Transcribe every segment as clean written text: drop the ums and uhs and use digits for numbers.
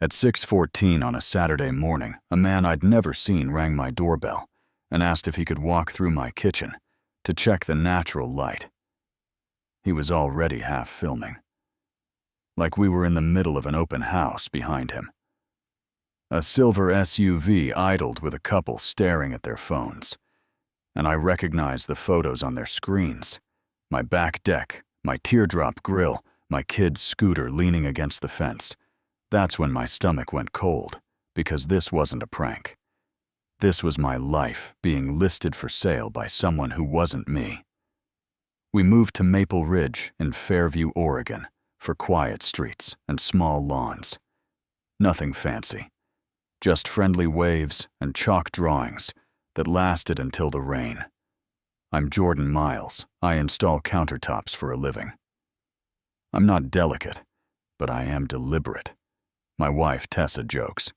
At 6:14 on a Saturday morning, a man I'd never seen rang my doorbell and asked if he could walk through my kitchen to check the natural light. He was already half filming, like we were in the middle of an open house behind him. A silver SUV idled with a couple staring at their phones, and I recognized the photos on their screens. My back deck, my teardrop grill, my kid's scooter leaning against the fence. That's when my stomach went cold, because this wasn't a prank. This was my life being listed for sale by someone who wasn't me. We moved to Maple Ridge in Fairview, Oregon, for quiet streets and small lawns. Nothing fancy, just friendly waves and chalk drawings that lasted until the rain. I'm Jordan Miles. I install countertops for a living. I'm not delicate, but I am deliberate. My wife, Tessa, jokes.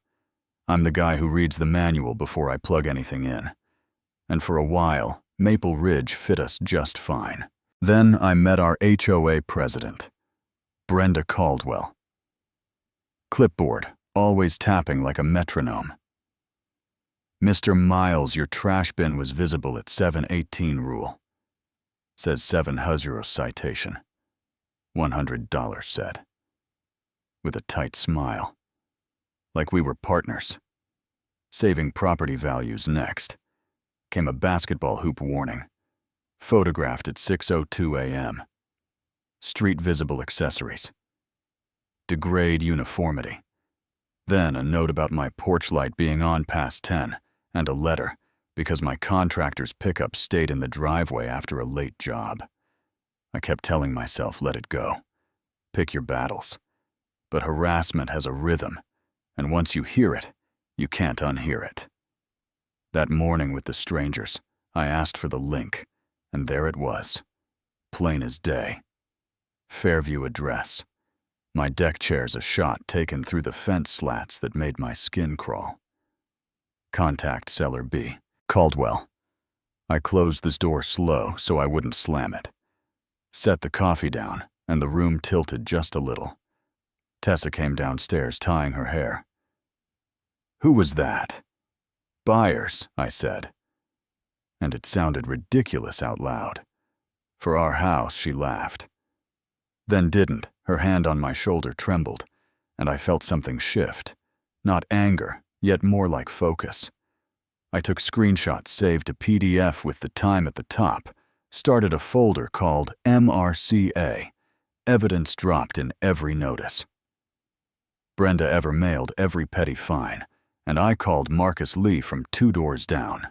I'm the guy who reads the manual before I plug anything in. And for a while, Maple Ridge fit us just fine. Then I met our HOA president, Brenda Caldwell. Clipboard, always tapping like a metronome. Mr. Miles, your trash bin was visible at 718 rule, says 700 citation. $100 said, with a tight smile, like we were partners. Saving property values next came a basketball hoop warning, photographed at 6:02 a.m. Street visible accessories. Degrade uniformity. Then a note about my porch light being on past 10, and a letter because my contractor's pickup stayed in the driveway after a late job. I kept telling myself, let it go. Pick your battles. But harassment has a rhythm, and once you hear it, you can't unhear it. That morning with the strangers, I asked for the link, and there it was, plain as day. Fairview address. My deck chair's a shot taken through the fence slats that made my skin crawl. Contact seller B. Caldwell. I closed this door slow so I wouldn't slam it. Set the coffee down, and the room tilted just a little. Tessa came downstairs tying her hair. Who was that? Buyers, I said. And it sounded ridiculous out loud. For our house, she laughed. Then didn't. Her hand on my shoulder trembled, and I felt something shift. Not anger, yet more like focus. I took screenshots saved to PDF with the time at the top, started a folder called MRCA, evidence dropped in every notice. Brenda ever mailed every petty fine, and I called Marcus Lee from 2 doors down.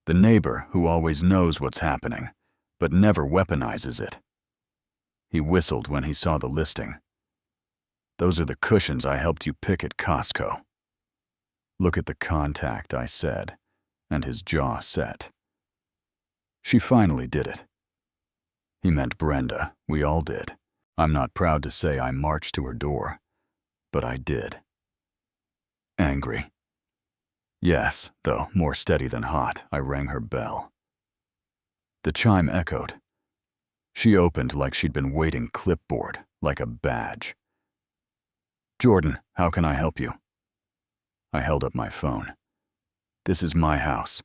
The neighbor who always knows what's happening, but never weaponizes it. He whistled when he saw the listing. Those are the cushions I helped you pick at Costco. Look at the contact, I said, and his jaw set. She finally did it. He meant Brenda, we all did. I'm not proud to say I marched to her door, but I did. Angry. Yes, though more steady than hot, I rang her bell. The chime echoed. She opened like she'd been waiting clipboard, like a badge. Jordan, how can I help you? I held up my phone. This is my house.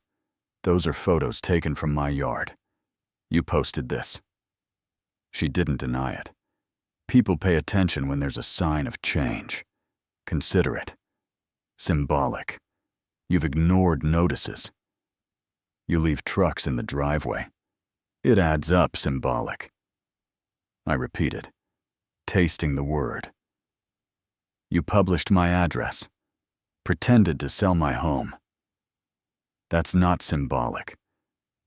Those are photos taken from my yard. You posted this. She didn't deny it. People pay attention when there's a sign of change. Consider it. Symbolic. You've ignored notices. You leave trucks in the driveway. It adds up, symbolic. I repeated, tasting the word. You published my address, pretended to sell my home. That's not symbolic.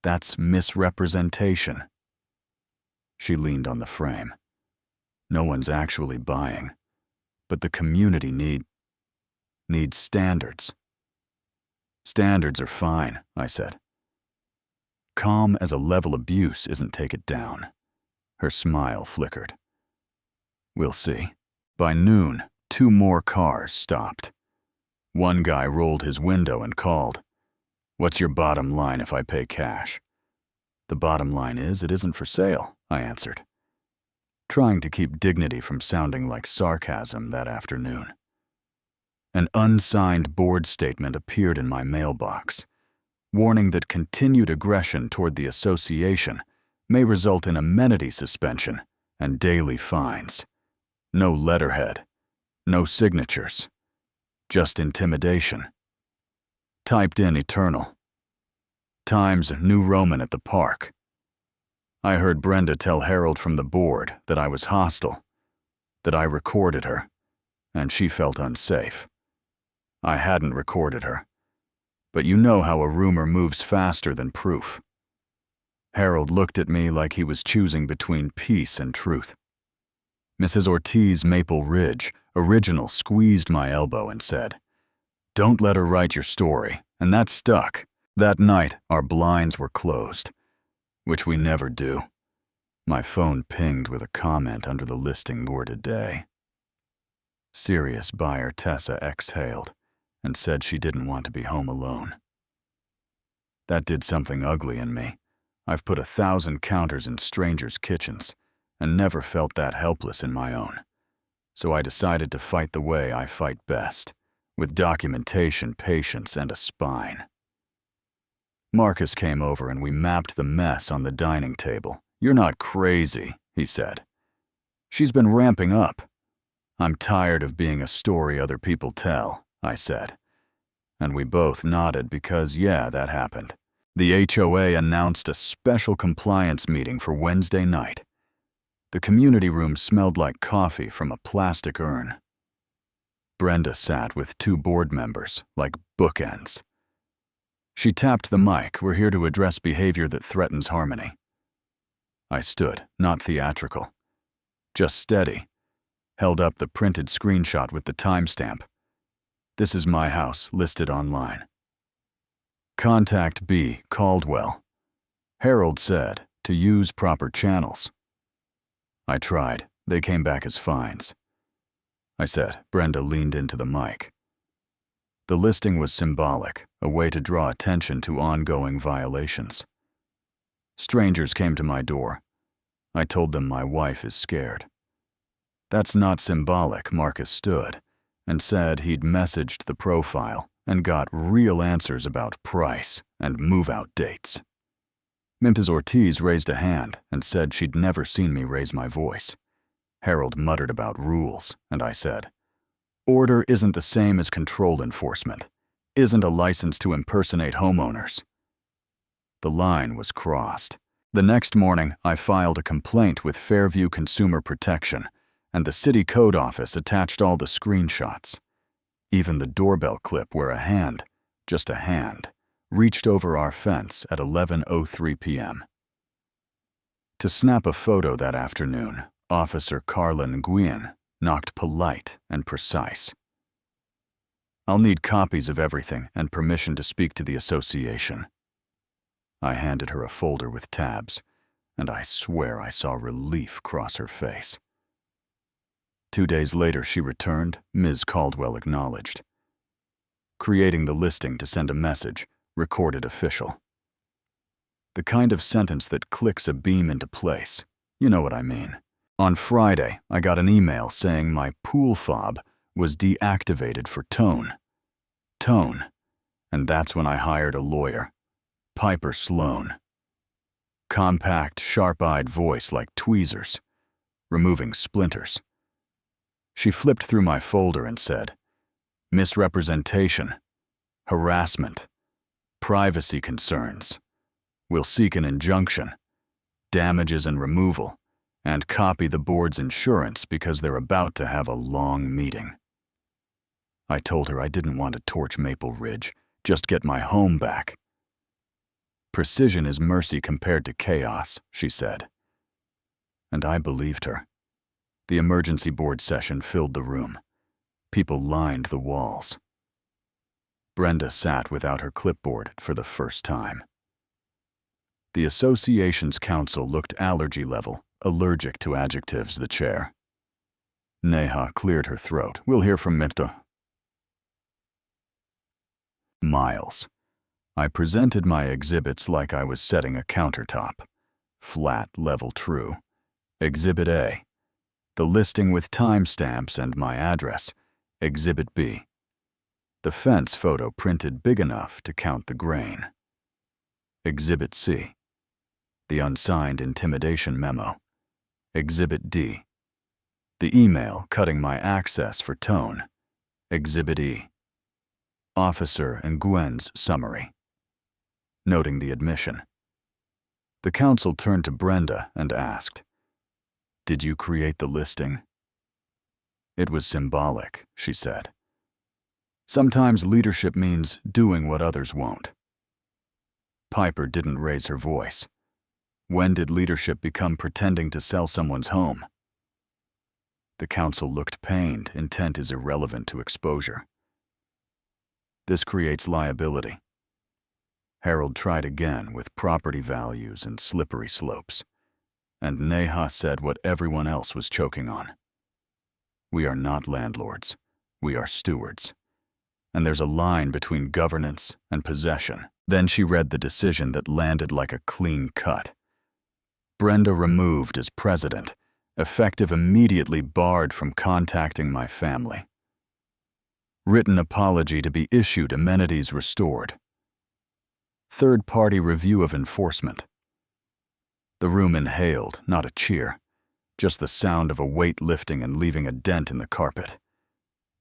That's misrepresentation. She leaned on the frame. No one's actually buying, but the community needs standards. Standards are fine, I said. Calm as a level abuse isn't take it down. Her smile flickered. We'll see. By noon, 2 more cars stopped. One guy rolled his window and called, "What's your bottom line if I pay cash?" The bottom line is it isn't for sale, I answered, trying to keep dignity from sounding like sarcasm that afternoon. An unsigned board statement appeared in my mailbox, warning that continued aggression toward the association may result in amenity suspension and daily fines. No letterhead, no signatures, just intimidation. Typed in eternal. Times New Roman at the park. I heard Brenda tell Harold from the board that I was hostile, that I recorded her, and she felt unsafe. I hadn't recorded her, but you know how a rumor moves faster than proof. Harold looked at me like he was choosing between peace and truth. Mrs. Ortiz Maple Ridge, original, squeezed my elbow and said, "Don't let her write your story," and that stuck. That night, our blinds were closed, which we never do. My phone pinged with a comment under the listing board a day. Serious buyer Tessa exhaled and said she didn't want to be home alone. That did something ugly in me. I've put 1,000 counters in strangers' kitchens and never felt that helpless in my own. So I decided to fight the way I fight best, with documentation, patience, and a spine. Marcus came over and we mapped the mess on the dining table. "You're not crazy," he said. "She's been ramping up." "I'm tired of being a story other people tell," I said. And we both nodded because, yeah, that happened. The HOA announced a special compliance meeting for Wednesday night. The community room smelled like coffee from a plastic urn. Brenda sat with 2 board members, like bookends. She tapped the mic. "We're here to address behavior that threatens harmony." I stood, not theatrical, just steady, held up the printed screenshot with the timestamp. "This is my house, listed online. Contact B. Caldwell. Harold said to use proper channels." I tried. They came back as fines. I said. Brenda leaned into the mic. The listing was symbolic, a way to draw attention to ongoing violations. Strangers came to my door. I told them my wife is scared. "That's not symbolic," Marcus stood, and said he'd messaged the profile and got real answers about price and move-out dates. Mrs. Ortiz raised a hand and said she'd never seen me raise my voice. Harold muttered about rules, and I said, "Order isn't the same as control enforcement, isn't a license to impersonate homeowners." The line was crossed. The next morning, I filed a complaint with Fairview Consumer Protection, and the city code office attached all the screenshots. Even the doorbell clip where a hand, just a hand, reached over our fence at 11:03 p.m. To snap a photo that afternoon, Officer Carlin Nguyen knocked polite and precise. "I'll need copies of everything and permission to speak to the association." I handed her a folder with tabs, and I swear I saw relief cross her face. 2 days later she returned, Ms. Caldwell acknowledged. Creating the listing to send a message, recorded official. The kind of sentence that clicks a beam into place. You know what I mean. On Friday, I got an email saying my pool fob was deactivated for tone. And that's when I hired a lawyer, Piper Sloan. Compact, sharp-eyed voice like tweezers, removing splinters. She flipped through my folder and said, "Misrepresentation, harassment, privacy concerns. We'll seek an injunction, damages and removal, and copy the board's insurance because they're about to have a long meeting." I told her I didn't want to torch Maple Ridge, just get my home back. "Precision is mercy compared to chaos," she said. And I believed her. The emergency board session filled the room. People lined the walls. Brenda sat without her clipboard for the first time. The association's counsel looked allergy level, allergic to adjectives, the chair. Neha cleared her throat. "We'll hear from Mr. Miles." I presented my exhibits like I was setting a countertop. Flat, level, true. Exhibit A. The listing with timestamps and my address. Exhibit B. The fence photo printed big enough to count the grain. Exhibit C. The unsigned intimidation memo. Exhibit D. The email cutting my access for tone. Exhibit E. Officer and Gwen's summary. Noting the admission. The counsel turned to Brenda and asked, "Did you create the listing?" "It was symbolic," she said. "Sometimes leadership means doing what others won't." Piper didn't raise her voice. When did leadership become pretending to sell someone's home? The counsel looked pained. Intent is irrelevant to exposure. "This creates liability." Harold tried again with property values and slippery slopes, and Neha said what everyone else was choking on. "We are not landlords. We are stewards. And there's a line between governance and possession." Then she read the decision that landed like a clean cut. Brenda removed as president, effective immediately, barred from contacting my family. Written apology to be issued, amenities restored. Third-party review of enforcement. The room inhaled, not a cheer, just the sound of a weight lifting and leaving a dent in the carpet.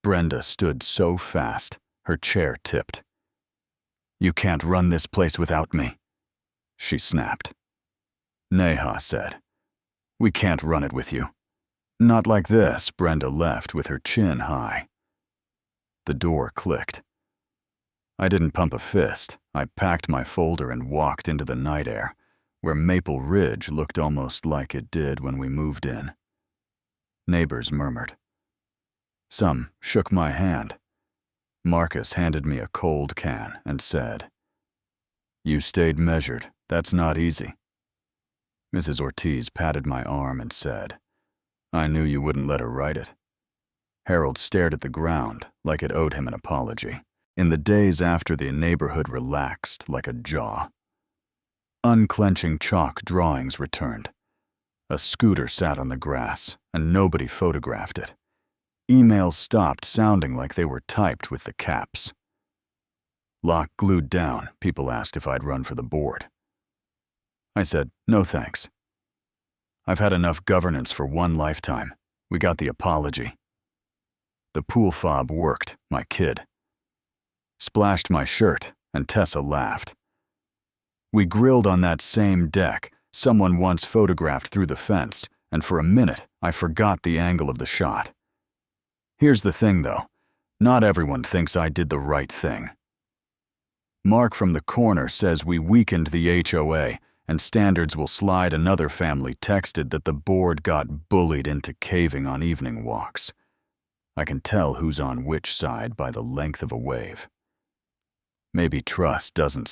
Brenda stood so fast, her chair tipped. "You can't run this place without me," she snapped. Neha said, "We can't run it with you." "Not like this." Brenda left with her chin high. The door clicked. I didn't pump a fist. I packed my folder and walked into the night air, where Maple Ridge looked almost like it did when we moved in. Neighbors murmured. Some shook my hand. Marcus handed me a cold can and said, "You stayed measured. That's not easy." Mrs. Ortiz patted my arm and said, "I knew you wouldn't let her write it." Harold stared at the ground like it owed him an apology. In the days after, the neighborhood relaxed like a jaw. Unclenching chalk drawings returned. A scooter sat on the grass, and nobody photographed it. Emails stopped sounding like they were typed with the caps. Lock glued down, people asked if I'd run for the board. I said, "No thanks. I've had enough governance for one lifetime. We got the apology." The pool fob worked, my kid. Splashed my shirt, and Tessa laughed. We grilled on that same deck. Someone once photographed through the fence, and for a minute I forgot the angle of the shot. Here's the thing, though. Not everyone thinks I did the right thing. Mark from the corner says we weakened the HOA, and standards will slide. Another family texted that the board got bullied into caving on evening walks. I can tell who's on which side by the length of a wave. Maybe trust doesn't